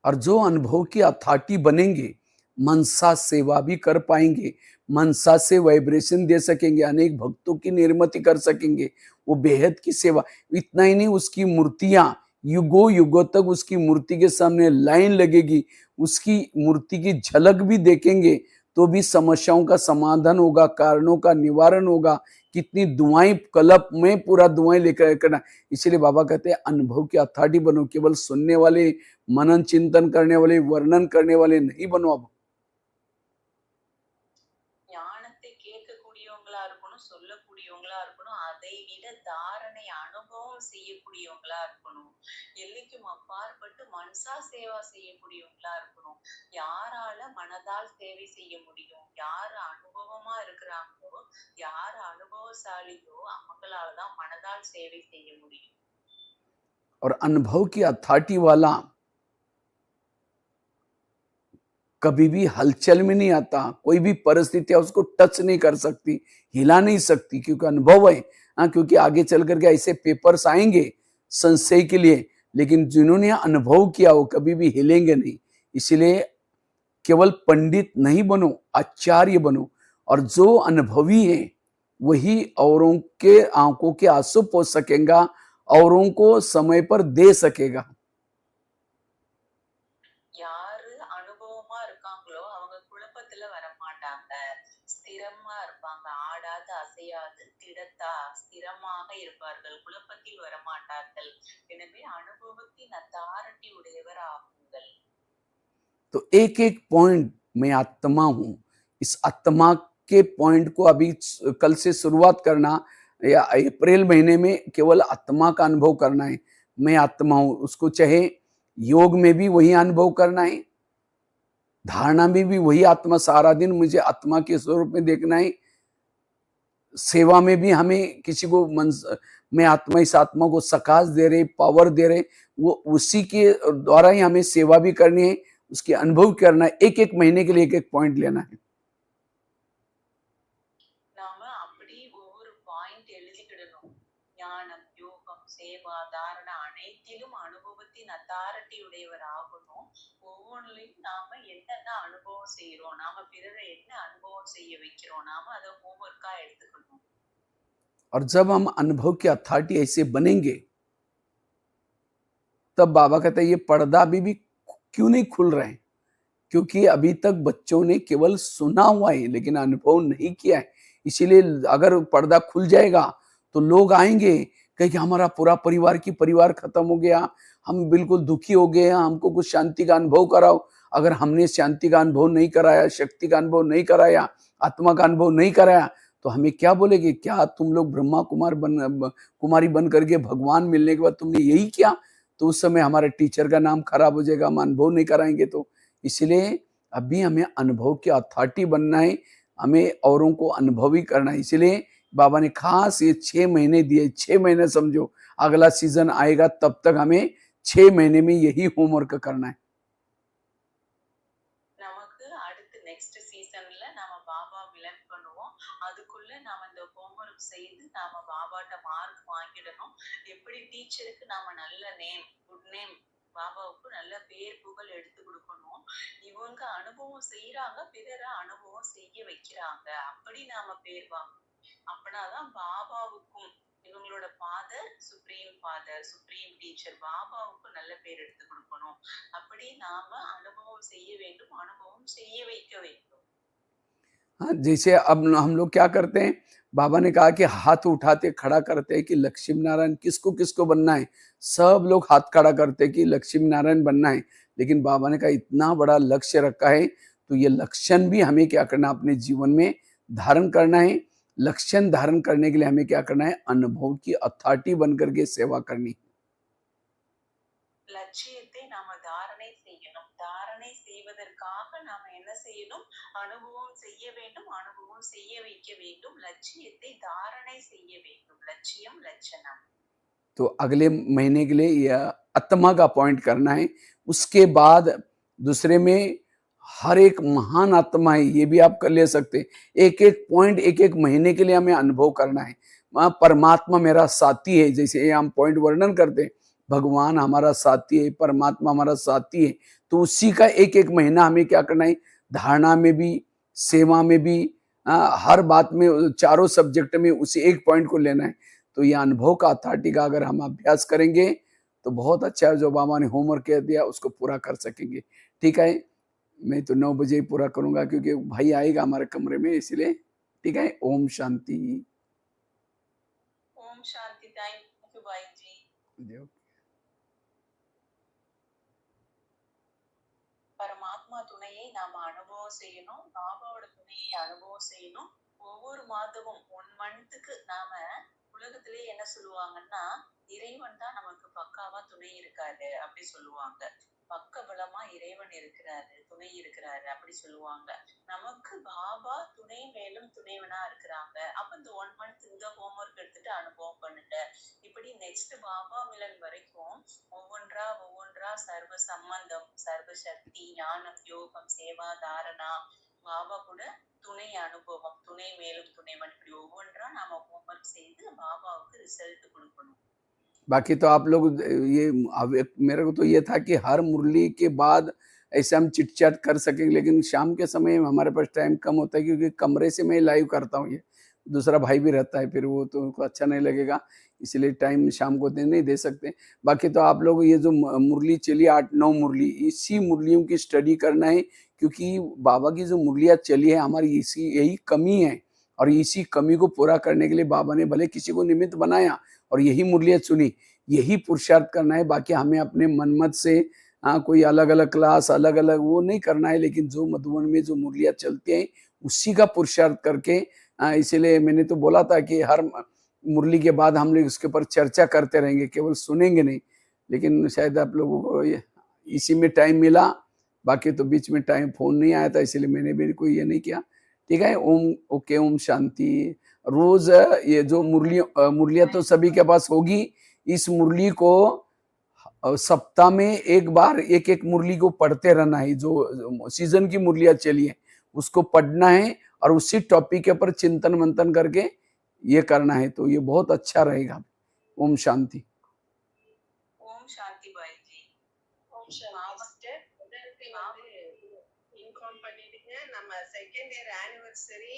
और जो अनुभव की अथॉरिटी बनेंगे, मनसा सेवा भी कर पाएंगे, मनसा से वाइब्रेशन दे सकेंगे, अनेक भक्तों की निर्मति कर सकेंगे, वो बेहद की सेवा। इतना ही नहीं, उसकी मूर्तियां युगों युगों तक उसकी मूर्ति के सामने लाइन लगेगी, उसकी मूर्ति की झलक भी देखेंगे तो भी समस्याओं का समाधान होगा, कारणों का निवारण होगा। कितनी दुआएं कल्प में पूरा दुआएं लेकर करना। इसीलिए बाबा कहते हैं अनुभव की अथॉरिटी बनो, केवल सुनने वाले, मनन चिंतन करने वाले, वर्णन करने वाले नहीं बनो। अब ஞானத்தை கேட்கக்கூடியவங்களா இருக்கணும், சொல்லக்கூடியவங்களா இருக்கணும். அதை விட தாரணை அனுபவம் செய்யக்கூடியவங்களா இருக்கணும். எல்லைக்கும் அப்பாற்பட்டு மனசா சேவா செய்யக்கூடியவங்களா இருக்கணும். யாரால மனதால் சேவை செய்ய முடியும்? யாரு அனுபவமா இருக்கிறாங்களோ, யாரு அனுபவசாலியோ அவங்களாலதான் மனதால் சேவை செய்ய முடியும். और अनुभव की अथॉरिटी वाला कभी भी हलचल में नहीं आता, कोई भी परिस्थितियां उसको टच नहीं कर सकती, हिला नहीं सकती, क्योंकि अनुभव है। हाँ, क्योंकि आगे चल करके ऐसे पेपर्स आएंगे संशय के लिए, लेकिन जिन्होंने अनुभव किया वो कभी भी हिलेंगे नहीं। इसलिए केवल पंडित नहीं बनो, आचार्य बनो। और जो अनुभवी है वही औरों के आंखों के आंसू पोंछ सकेगा, औरों को समय पर दे सकेगा। யாரு அனுபவமா இருக்காங்களோ அவங்க குழப்பத்துல வர மாட்டாங்க. ஸ்திரமா இருப்பாங்க. ஆடாது அசையாது திடத்தா ஸ்திரமாக இருப்பார்கள். குழப்பத்தில் வரமாட்டார்கள். எனவே அனுபவத்தின் அத்தாரிட்டி உடையவர் ஆகுங்கள். तो एक एक पॉइंट, मैं आत्मा हूं, इस आत्मा के पॉइंट को अभी कल से शुरुआत करना, या अप्रैल महीने में केवल आत्मा का अनुभव करना है। मैं आत्मा हूं, उसको चाहे योग में भी वही अनुभव करना है, धारणा में भी वही आत्मा, सारा दिन मुझे आत्मा के स्वरूप में देखना है। सेवा में भी हमें किसी को मैं आत्मा, इस आत्मा को सकाश दे रहे, पावर दे रहे, वो उसी के द्वारा ही हमें सेवा भी करनी है, उसके अनुभव करना है। एक एक महीने के लिए एक एक पॉइंट लेना है। நாம அப்படி ஒவ்வொரு பாயிண்ட் எழுதிக்கிடணும். ஞானம், யோகம், சேவா, தாரணா அனைத்திலும் அனுபவத்தின் அத்தாரிட்டி உடையவர் ஆகணும். ஒவ்வொன்றிலையும் நாம என்னென்ன அனுபவம் செய்யறோம், நாம பிறரை என்ன அனுபவம் செய்ய வைக்கிறோம், நாம அதை ஹோம்ஒர்க்கா எடுத்துக்கணும். और जब हम अनुभव की अथॉरिटी ऐसे बनेंगे, तब बाबा कहते हैं ये पर्दा अभी भी क्यों नहीं खुल रहे हैं? क्योंकि अभी तक बच्चों ने केवल सुना हुआ है, लेकिन अनुभव नहीं किया है। इसीलिए अगर पर्दा खुल जाएगा तो लोग आएंगे, कहेंगे हमारा पूरा परिवार खत्म हो गया, हम बिल्कुल दुखी हो गए, हमको कुछ शांति का अनुभव कराओ। अगर हमने शांति का अनुभव नहीं कराया, शक्ति का अनुभव नहीं कराया, आत्मा का अनुभव नहीं कराया, तो हमें क्या बोलेंगे? क्या तुम लोग ब्रह्मा कुमारी बन करके भगवान मिलने के बाद तुमने यही किया? तो उस समय हमारे टीचर का नाम खराब हो जाएगा, हम अनुभव नहीं कराएंगे तो। इसलिए अभी हमें अनुभव की अथॉरिटी बनना है, हमें औरों को अनुभवी करना है। इसलिए बाबा ने खास ये 6 महीने दिए। 6 महीने समझो, अगला सीजन आएगा तब तक हमें 6 महीने में यही होमवर्क करना है। நமக்கு அடுத்து நெக்ஸ்ட் சீசன்ல நாம பாபா விலன் பண்ணுவோம். அதுக்குள்ள நாம இந்த ஹோம்ஒர்க் செய்து நாம பாபாட்ட மார்க் வாங்கிடணும். எப்படி டீச்சருக்கு நாம நல்ல நேம், குட் நேம், பாபாவுக்கு நல்ல பேர் புகழ் எடுத்து கொடுக்கணும். இவங்க அனுபவம் செய்யறாங்க, பிறரை அனுபவம் செய்ய வைக்கிறாங்க, அப்படி நாம பேர் வாங்கணும். அப்படின்னாதான் பாபாவுக்கும் இவங்களோட ஃபாதர் சுப்ரீம் டீச்சர் பாபாவுக்கு நல்ல பேர் எடுத்து கொடுக்கணும். அப்படி நாம அனுபவம் செய்ய வேண்டும், அனுபவம் செய்ய வைக்க வேண்டும். हाँ, जैसे अब हम लोग क्या करते हैं, बाबा ने कहा कि हाथ उठाते खड़ा करते हैं कि लक्ष्मी नारायण किसको किसको बनना है, सब लोग हाथ खड़ा करते हैं कि लक्ष्मी नारायण बनना है। लेकिन बाबा ने कहा इतना बड़ा लक्ष्य रखा है, तो ये लक्षण भी हमें क्या करना, अपने जीवन में धारण करना है। लक्षण धारण करने के लिए हमें क्या करना है, अनुभव की अथॉरिटी बनकर के सेवा करनी। லட்சியத்தை நாம தாரணை செய்யணும். தாரணை செய்வதற்காக நாம என்ன செய்யணும், அனுபவம் செய்ய வேண்டும், அனுபவம் செய்ய வைக்க வேண்டும். லட்சியத்தை தாரணை செய்ய வேண்டும். லட்சியம் லட்சணம். तो अगले महीने के लिए यह आत्मा का पॉइंट करना है। उसके बाद दूसरे में हर एक महान आत्मा है, ये भी आप कर ले सकते। एक एक पॉइंट एक एक महीने के लिए हमें अनुभव करना है। परमात्मा मेरा साथी है, जैसे हम पॉइंट वर्णन करते हैं, भगवान हमारा साथी है, परमात्मा हमारा साथी है, तो उसी का एक एक महीना हमें क्या करना है, धारणा में भी, सेवा में भी, हर बात में, चारों सब्जेक्ट में उसी एक पॉइंट को लेना है। तो ये अनुभव का अथॉरिटी का अगर हम अभ्यास करेंगे तो बहुत अच्छा है। जो बाबा ने होमवर्क कह दिया उसको पूरा कर सकेंगे। ठीक है, मैं तो 9 बजे ही पूरा करूंगा क्योंकि भाई आएगा हमारे कमरे में, इसलिए। ठीक है, ओम शांति। ஓம் சாந்தி. Thank you baiji. பரமாத்மா துணையை நாம அனுபவம் செய்யணும், பாபாவோட துணையை அனுபவம் செய்யணும். ஒவ்வொரு மாதமும் 1 மந்த்துக்கு நாம உலகத்திலே என்ன சொல்லுவாங்கன்னா, இறைவன் தான் நமக்கு பக்காவா துணை இருக்காரு அப்படி சொல்லுவாங்க. பக்க பலமா இறைவன் இருக்கிறாரு, துணை இருக்கிறாரு அப்படி சொல்லுவாங்க. நமக்கு பாபா துணை மேலும் துணைவனா இருக்கிறாங்க. அப்ப இந்த 1 மந்த் இந்த ஹோம்ஒர்க் எடுத்துட்டு அனுபவம் பண்ணுங்க. இப்படி நெக்ஸ்ட் பாபா மிலன் வரைக்கும் ஒவ்வொன்றா ஒவ்வொன்றா சர்வ சம்பந்தம், சர்வ சக்தி, ஞானம், யோகம், சேவா, தாரணா, பாபா கூட துணை அனுபவம், துணை மேலும் துணைவன், இப்படி ஒவ்வொன்றா நாம ஹோம்ஒர்க் செய்து பாபாவுக்கு ரிசல்ட் கொடுக்கணும். बाकी तो आप लोग ये, मेरे को तो ये था कि हर मुरली के बाद ऐसे हम चिट चैट कर सकेंगे, लेकिन शाम के समय हमारे पास टाइम कम होता है क्योंकि कमरे से मैं लाइव करता हूँ। ये दूसरा भाई भी रहता है, फिर वो तो उनको अच्छा नहीं लगेगा, इसलिए टाइम शाम को नहीं दे सकते। बाकी तो आप लोग ये जो मुरली चली 8-9 मुरली, इसी मुरलियों की स्टडी करना है, क्योंकि बाबा की जो मुरलियाँ चली है हमारी इसी यही कमी है, और इसी कमी को पूरा करने के लिए बाबा ने भले किसी को निमित्त बनाया और यही मुरलियाँ चुनी, यही पुरुषार्थ करना है। बाकी हमें अपने मनमत से कोई अलग अलग क्लास, अलग अलग वो नहीं करना है, लेकिन जो मधुबन में जो मुरलियाँ चलती हैं उसी का पुरुषार्थ करके, इसीलिए मैंने तो बोला था कि हर मुरली के बाद हम लोग उसके ऊपर चर्चा करते रहेंगे, केवल सुनेंगे नहीं। लेकिन शायद आप लोगों को इसी में टाइम मिला, बाकी तो बीच में टाइम फोन नहीं आया था, इसीलिए मैंने भी कोई ये नहीं किया। ठीक है, ओम ओके, ओम शांति। रोज ये जो मुरलियाँ तो सभी के पास होगी, इस मुरली को सप्ताह में एक बार एक एक मुरली को पढ़ते रहना है। जो सीजन की मुरलियाँ चली है उसको पढ़ना है और उसी टॉपिक के ऊपर चिंतन मंथन करके ये करना है, तो ये बहुत अच्छा रहेगा। ओम शांति। ஓம் சாந்தி பாய்ஜி. ஓம் மாஸ்டர் இன்ஃபார்ம் பண்ணிடுங்க. நம்ம செகண்ட் இயர் ஆனிவர்சரி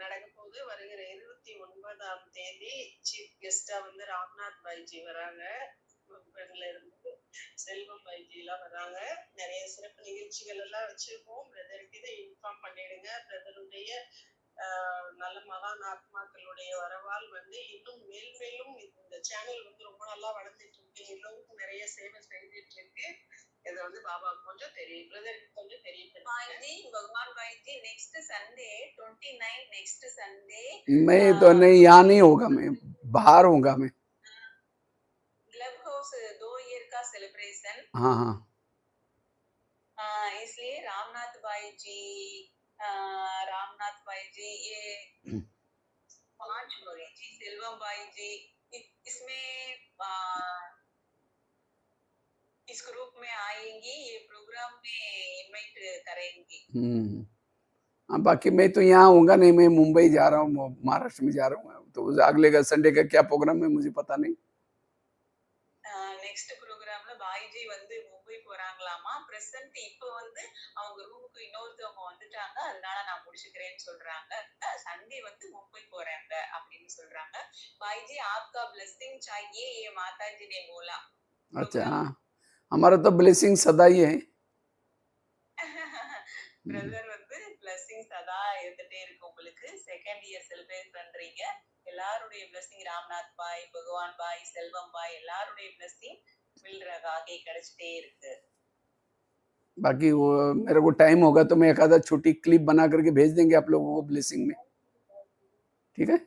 நடக்க போது வருகிற 29ஆம் தேதி சீஃப் கெஸ்டா வந்து ராம்நாத் பாய்ஜி வராங்க. மும்பைல இருந்து செல்வம் பாய்ஜி எல்லாம் வராங்க. நிறைய சிறப்பு நிகழ்ச்சிகள் எல்லாம் வச்சிருக்கோம். பிரதருக்கு இதை இன்ஃபார்ம் பண்ணிடுங்க. பிரதருடைய நல்ல மகான் ஆத்மாக்களுடைய வரவால் வந்து இன்னும் மேல்மேலும் இந்த சேனல் வந்து ரொம்ப நல்லா வளர்ந்துட்டு இருக்கு, எல்லோருக்கும் நிறைய சேவை செய்துட்டு இருக்கு. இதை வந்து பாபா கொஞ்சம் தெரியும், பிரதருக்கு கொஞ்சம் தெரியும் பாய்ஜி. भगवान भाईजी नेक्स्ट संडे 29 नेक्स्ट संडे मैं तो नहीं, यहाँ नहीं होगा, मैं बाहर होगा। मैं क्लब हाउस 2 ईयर का सेलिब्रेशन। हाँ हाँ, इसलिए रामनाथ भाई जी ये 5 भाई जी, सेल्वम भाई जी इसमें इस ग्रुप में आएंगी, ये प्रोग्राम में इनवाइट करेंगी। बाकी मैं तो यहाँ होऊंगा नहीं, मैं मुंबई जा रहा हूँ, महाराष्ट्र में जा रहा हूँ, तो अगले का संडे का क्या प्रोग्राम है मुझे पता नहीं। நெக்ஸ்ட் ப்ரோகிராம்ல பாய்ஜி வந்து மும்பை போறாங்களாமா. பிரசன்ட் இப்போ வந்து அவங்க ரூமுக்கு இன்னொருத்தவங்க வந்துட்டாங்க, அதனால நான் முடிச்சுக்கிறேன்னு சொல்றாங்க. சண்டே வந்து மும்பை போறாங்க அப்படின்னு சொல்றாங்க. भाई जी आपका ब्लेसिंग चाहिए, ये माता जी ने बोला। अच्छा हाँ, हमारा तो ब्लेसिंग सदा ही है। பிரதர் வந்து பிளஸிங் சதா இருந்துட்டே இருக்கு உங்களுக்கு. செகண்ட் இயர் செலிப்ரேட் பண்றீங்க. எல்லாருடைய பிளஸிங், ராம்நாத் பாய், பகவான் பாய், செல்வம் பாய், எல்லாருடைய பிளஸிங் ஆகி கிடைச்சிட்டே இருக்கு. बाकी वो मेरे को टाइम होगा तो मैं एक आधा छोटी क्लिप बना करके भेज देंगे आप लोगों को ब्लेसिंग में, ठीक है?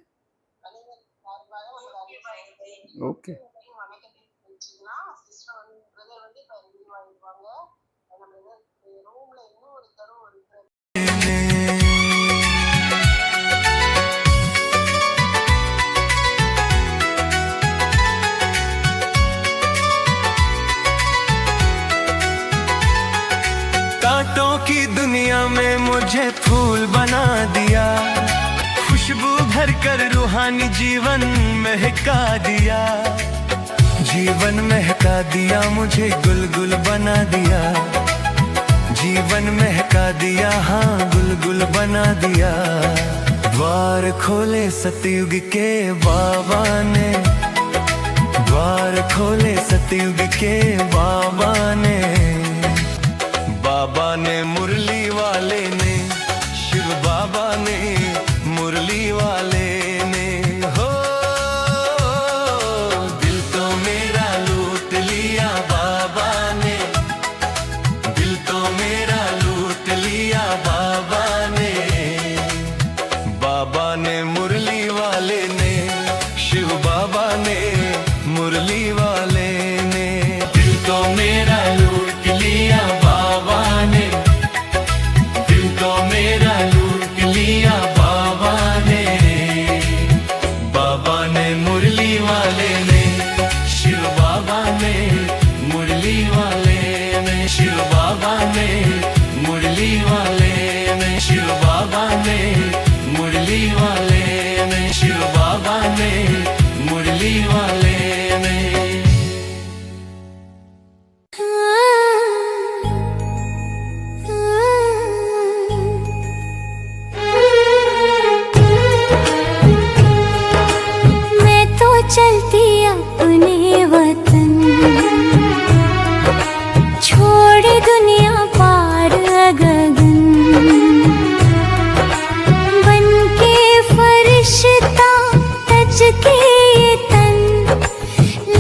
Okay bye G. ओके कांटों की दुनिया में मुझे फूल बना दिया, खुशबू भर कर रूहानी जीवन महका दिया। जीवन महका दिया, मुझे गुलगुल बना दिया। जीवन महका दिया, हाँ गुलगुल बना दिया। द्वार खोले सतयुग के बाबा ने, द्वार खोले सतयुग के बाबा ने। बाबा ने मुरली वाले ने, शिव बाबा ने मुरली वाले ने, हो दिल तो मेरा लूट लिया बाबा ने, दिल तो मेरा लूट लिया बाबा ने। बाबा ने मुरली वाले ने, शिव बाबा ने मुरली वाले ने, दिल तो मेरा लूट लिया बाबा ने, दिल तो मेरा लूट लिया बाबा ने। बाबा ने मुरली वाले ने, शिव बाबा ने मुरली वाले ने, शिव बाबा ने मुरली वाले ने, शिव बाबा ने मुरली वाले ने, शिव बाबा ने मुरली वाले ने। मैं तो चलती अपने वतन, छोड़ दुनिया पार गगन, बन के फरिश्ता तज के तन,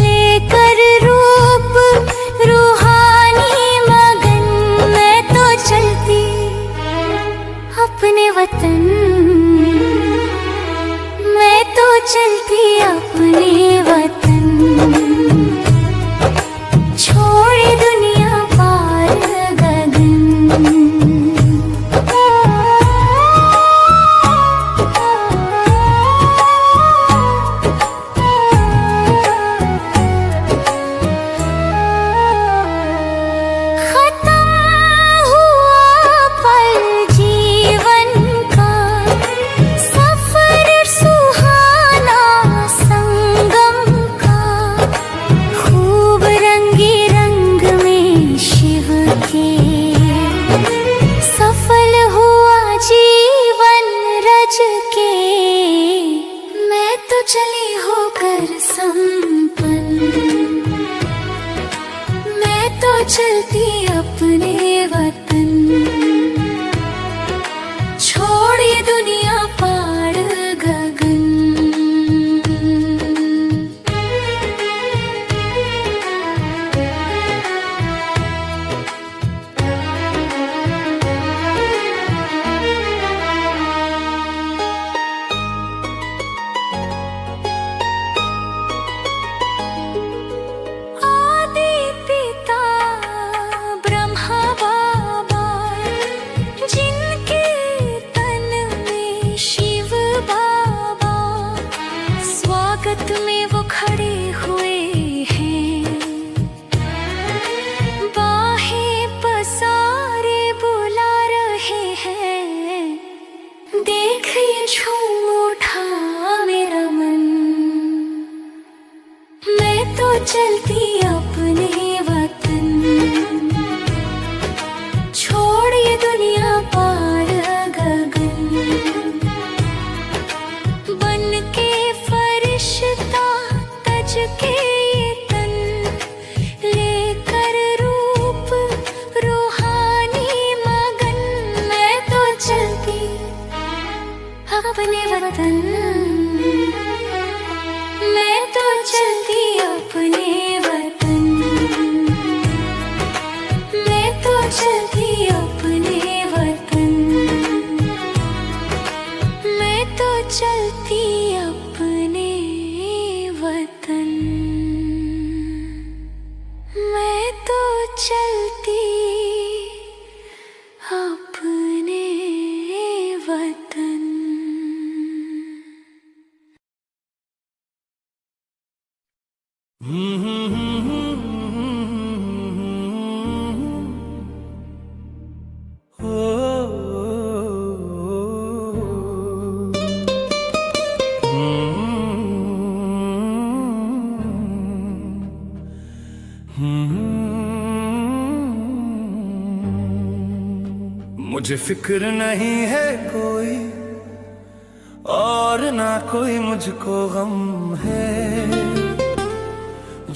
लेकर रूप रूहानी मगन। मैं तो चलती अपने वतन, मैं तो चलती अपने वतन, छोड़ दुनिया पार गगन। खत्म हुआ पल जीवन का, सफर सुहाना संगम का, खूब रंगी रंग में शिव के, सफल हुआ जीवन रज के। मैं तो चली होकर संपन्न, मैं तो चलती अपने वतन, छोड़ ये दुनिया पार गगन। आदि पिता ब्रह्मा बाबा, जिनके तन में शिव बाबा, स्वागत में वो खड़े हुए हैं, बाहें पसारे बुला रहे हैं। देख ये झूम उठा मेरा मन, मैं तो चलती अपने वतन, छोड़ ये दुनिया पार गगन, बन के फरिश्ता मुझे फिक्र नहीं है कोई और ना कोई मुझको गम है,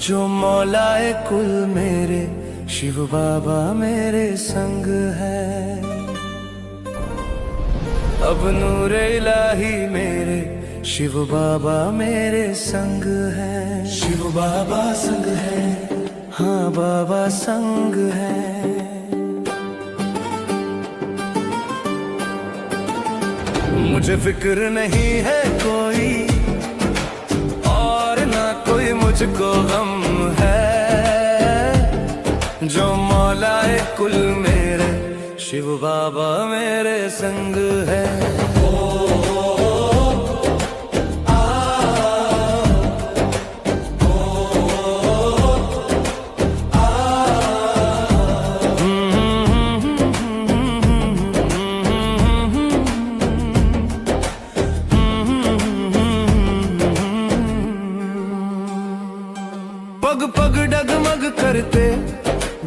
जो मौलाए कुल मेरे शिव बाबा मेरे संग है। अब नूर इलाही मेरे शिव बाबा मेरे संग है। शिव बाबा संग है, हाँ बाबा संग है। मुझे फिक्र नहीं है कोई और ना कोई मुझको गम है, जो मौलाए कुल मेरे शिव बाबा मेरे संग है। पग पग डगमग करते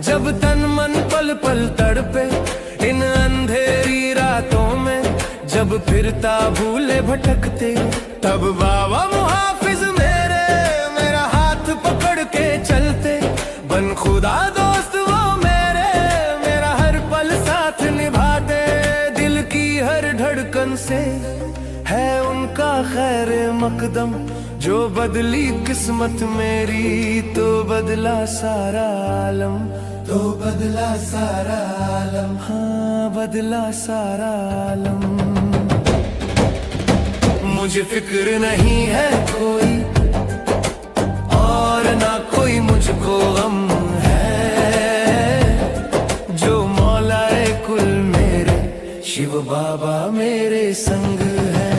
जब तन मन पल पल तड़पे, इन अंधेरी रातों में जब फिरता भूले भटकते, तब बाबा मुहाफिज मेरे मेरा हाथ पकड़ के चलते। बन खुदा दोस्त वो मेरे मेरा हर पल साथ निभाते, दिल की हर धड़कन से है उनका खैर मकदम। जो बदली किस्मत मेरी तो बदला सारा आलम, तो बदला सारा आलम, हाँ बदला सारा आलम। मुझे फिक्र नहीं है कोई और ना कोई मुझको गम है, जो मौलाए कुल मेरे शिव बाबा मेरे संग है।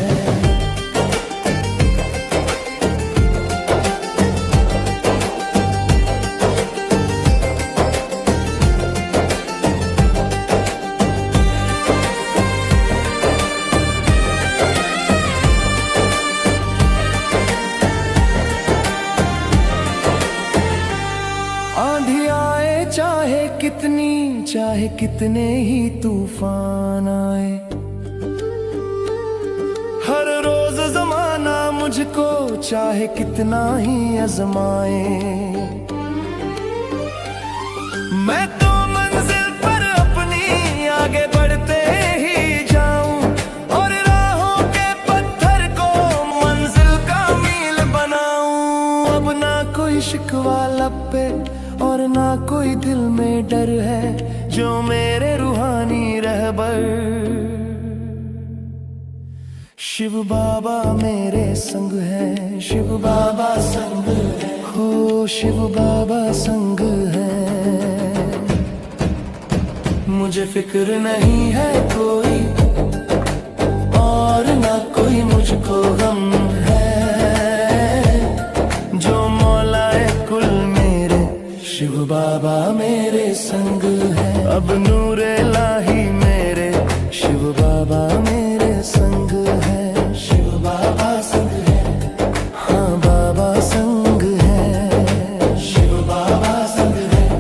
आंधी आए चाहे कितने ही तूफान आए, हर रोज जमाना मुझको चाहे कितना ही आजमाए, मैं तो मंजिल पर अपनी आगे बढ़ते ही जाऊं, और राहों के पत्थर को मंजिल का मील बनाऊं। अब ना कोई शिकवा लब पे और ना कोई दिल में डर है, जो मेरे रूहानी रहबर शिव बाबा मेरे संग है। शिव बाबा संग है, हो शिव बाबा संग है। मुझे फिक्र नहीं है कोई और ना कोई मुझको गम है, जो मौलाए कुल मेरे शिव बाबा मेरे संग है। अब नूर इलाही मेरे शिव बाबा मेरे संग है। शिव बाबा संग है, हाँ बाबा संग है। शिव बाबा संग है।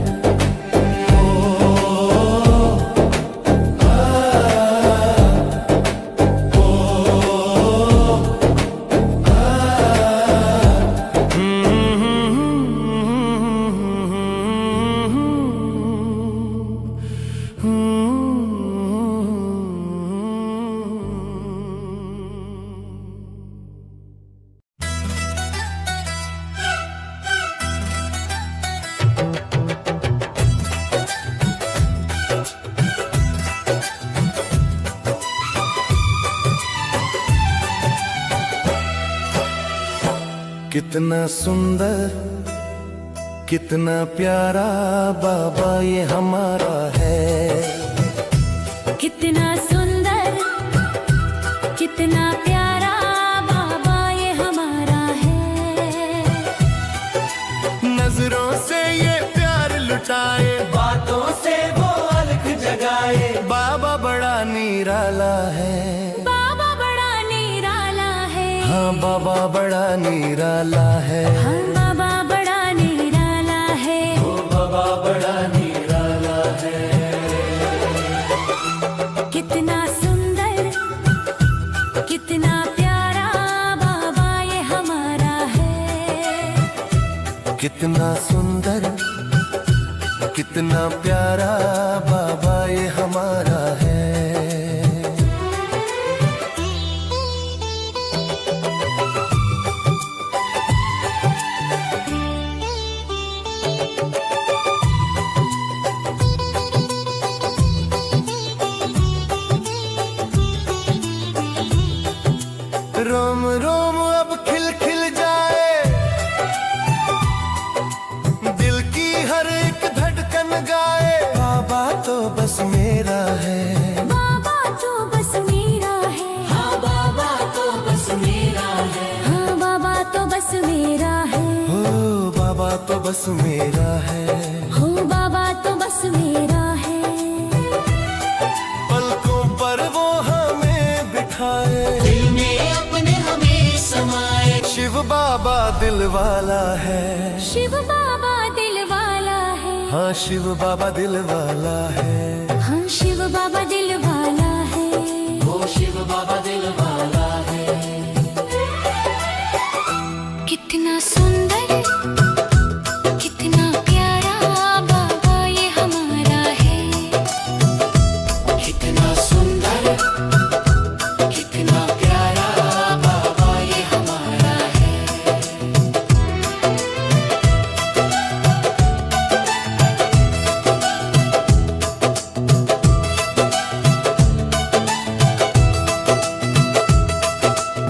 कितना सुंदर कितना प्यारा बाबा ये हमारा है, कितना सुंदर कितना प्यारा बाबा ये हमारा है। बाबा बड़ा निराला है, हाँ बाबा बड़ा निराला है, ओ बाबा बड़ा निराला है। कितना सुंदर कितना प्यारा बाबा ये हमारा है। कितना सुंदर कितना प्यारा बाबा ये हमारा है। रोम रोम अब खिल खिल जाए, दिल की हर एक धड़कन गाए, बाबा तो बस मेरा है, बाबा तो बस मेरा है, हाँ बाबा तो बस मेरा है, हाँ बाबा तो बस मेरा है, हो बाबा तो बस मेरा है, हो बाबा तो बस मेरा है। पलकों पर वो हमें बिठाए, दिल में अपने हमें समाए, शिव बाबा दिल वाला है, शिव बाबा दिल वाला है, हाँ शिव बाबा दिल वाला है, हाँ शिव बाबा दिल वाला है, वो शिव बाबा दिल वाला है। कितना सुंदर कितना प्यारा बाबा ये हमारा है। कितना सुंदर कितना प्यारा बाबा ये हमारा है।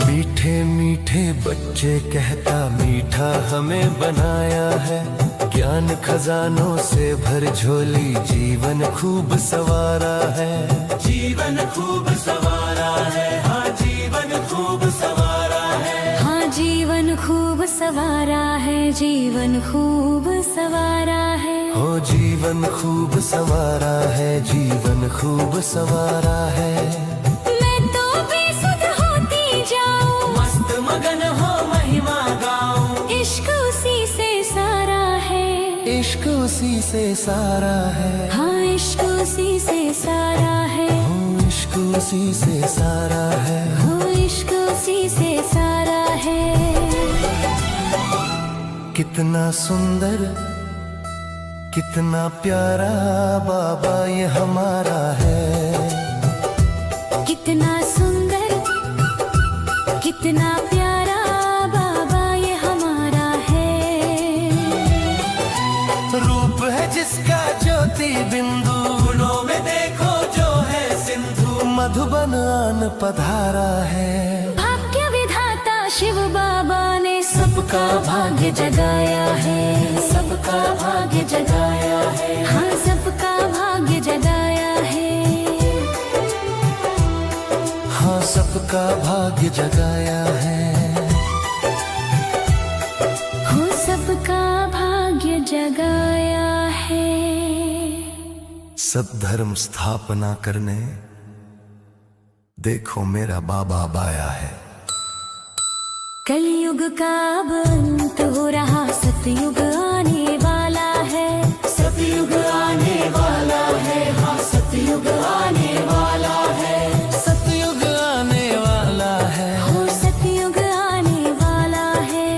मीठे मीठे बच्चे कहता मीठा हमें बनाया है, ज्ञान खजानों से भर झोली जीवन खूब सवारा है, जीवन खूब सवारा है, हाँ जीवन खूब सवारा है, हाँ जीवन खूब सवारा है, जीवन खूब सवारा है, हो जीवन खूब सवारा है, जीवन खूब सवारा है। मैं तो बेसुध होती जाऊं, मस्त मगन हो महिमा गाऊं, इश्क उसी से सारा है, इश्क उसी से सारा है, हाँ इश्क उसी से सारा है, हो इश्क उसी से सारा है। हो इश्क उसी से सारा है। कितना सुंदर कितना प्यारा बाबा ये हमारा है। कितना सुंदर कितना प्यारा बाबा ये हमारा है। रूप है जिसका ज्योति बिंदु, गुणों में देखो जो है सिंधु, मधुबन आन पधारा है। भाग्य विधाता शिव बाबा ने सबका भाग्य जगाया है, सबका भाग्य जगाया है, हाँ सबका भाग्य जगाया है, हाँ सबका भाग्य जगाया है, हो सबका भाग्य जगाया है। सद्धर्म स्थापना करने देखो मेरा बाबा आया है। कलयुग का अब अंत हो रहा, सतयुग आने वाला है, सतयुग आने वाला है, हाँ सतयुग आने वाला है, सतयुग आने वाला है, हो सतयुग आने वाला है।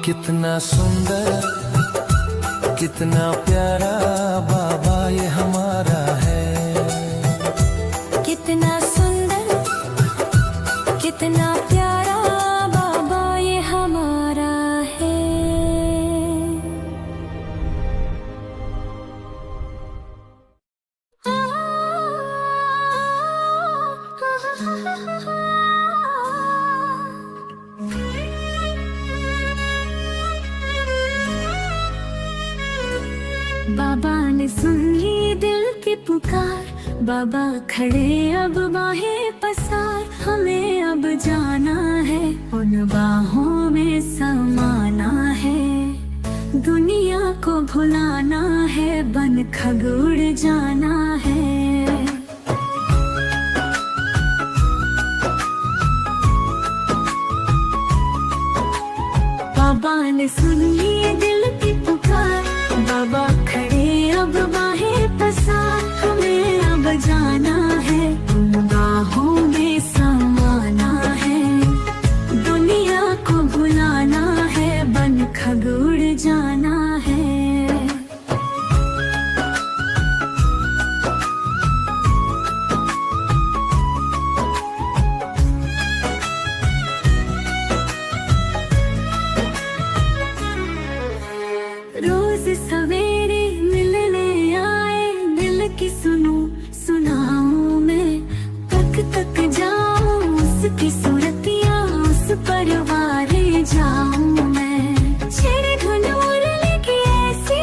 कितना सुंदर कितना प्यारा बाबा ये हमारा है। कितना सुंदर कितना प्यारा बाबा ये हमारा है। बाबा ने सुन ली दिल की पुकार, बाबा खड़े अब बाहें पसार, हमें अब जाना है उन बाहों में समाना है, दुनिया को भुलाना है, बन खग उड़ जाना है। बाबा ने सुन लिए दिल की पुकार, बाबा खड़े अब बाहें पसार, हमें अब जाना है, उन बाहों में समाना है, दुनिया को भुलाना है, बन खग उड़ जाना है। रोज सवेरे मिलने आए, दिल की सुनाऊं मैं, तक तक जाऊं उसकी सूरतियां, उस पर वारे जाऊं मैं। छेड़े धुन मुरली की ऐसी,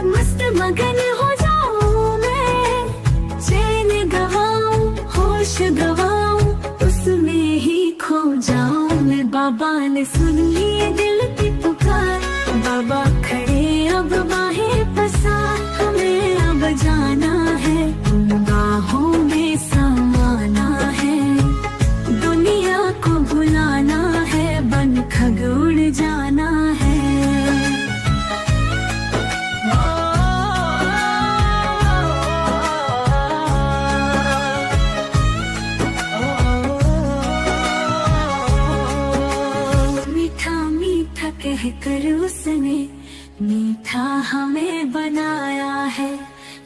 मस्त मगन हो जाऊं मैं, चैन गवाऊं होश गवाऊं, उसमें ही खो जाऊं मैं। बाबा ने सुन लिए दिल की पुकार, बाबा खड़े अब बाहें पसार, हमें अब जाना है, उन बाहों में समाना है, दुनिया को भुलाना है, बन खग उड़ जाना है। मीठा मीठा कहकर उसने मीठा हमें बनाया है,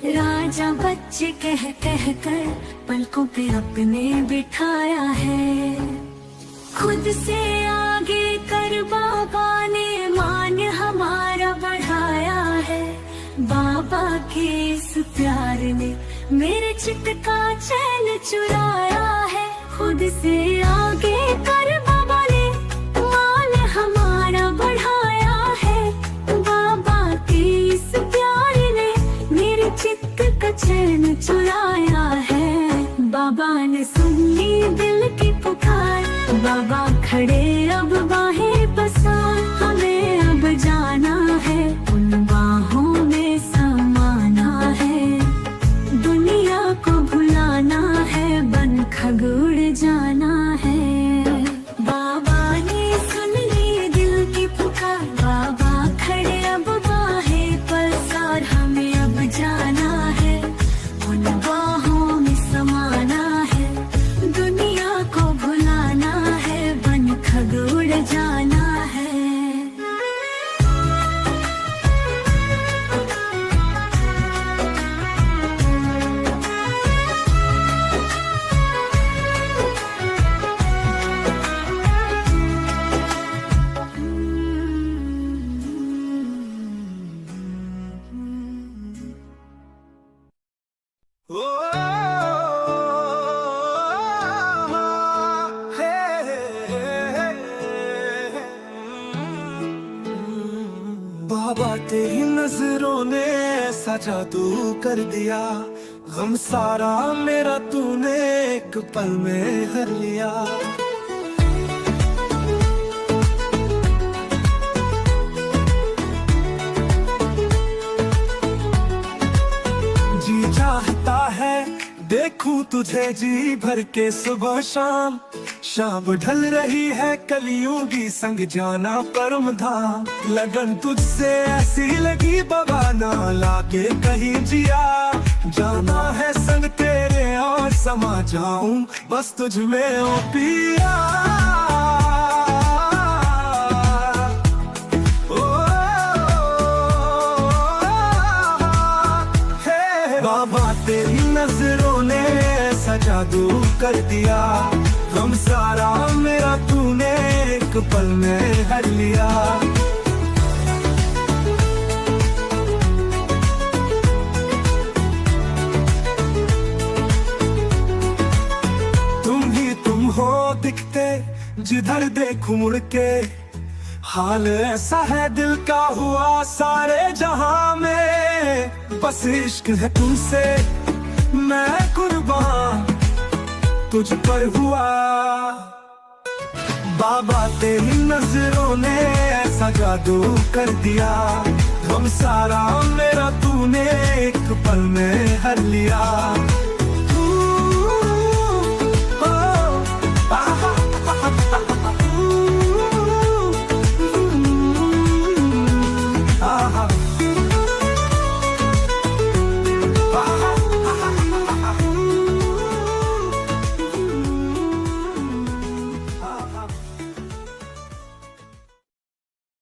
राजा बच्चे कह कह कर पलकों पे अपने बिठाया है। खुद से आगे कर बाबा ने मान हमारा बढ़ाया है, बाबा के इस प्यार ने मेरे चित्त का चैन चुराया है। खुद से आगे कर बाबा ने मान हमारा बढ़ाया है, बाबा के इस प्यार ने मेरे चित्त का चैन चुराया है। बाबा ने सुन ली दिल की पुकार, बाबा खड़े अब बाहें पसार, हमें अब जाना है, उन बाहों में समाना है, दुनिया को भुलाना है, बन खग उड़ जाना है। बाबा ने सुन ली दिल की पुकार, बाबा खड़े अब बाहें पसार, हमें अब जाना है, उन बाहों में समाना है, दुनिया को भुलाना है, बन खग उड़ जाना है। बाबा तेरी नजरों ने ऐसा जादू कर दिया, गम सारा मेरा तूने एक पल में हर लिया। जी चाहता है देखूं तुझे जी भर के सुबह शाम, शाम ढल रही है कलियों की संग जाना परम धाम। लगन तुझसे ऐसी लगी बाबा ना लागे कहीं जिया, जाना है संग तेरे और समा जाऊं बस तुझ में ओ पिया। बाबा तेरी नजरों ने ऐसा जादू कर दिया, गम सारा मेरा तूने एक पल में हर लिया। तुम ही तुम हो दिखते जिधर देखूं मुड़ के, हाल ऐसा है दिल का हुआ सारे जहां में। बस इश्क है तुमसे मैं कुर्बान तुझ पर हुआ। बाबा तेरी नजरों ने ऐसा जादू कर दिया, गम सारा मेरा तूने एक पल में हर लिया।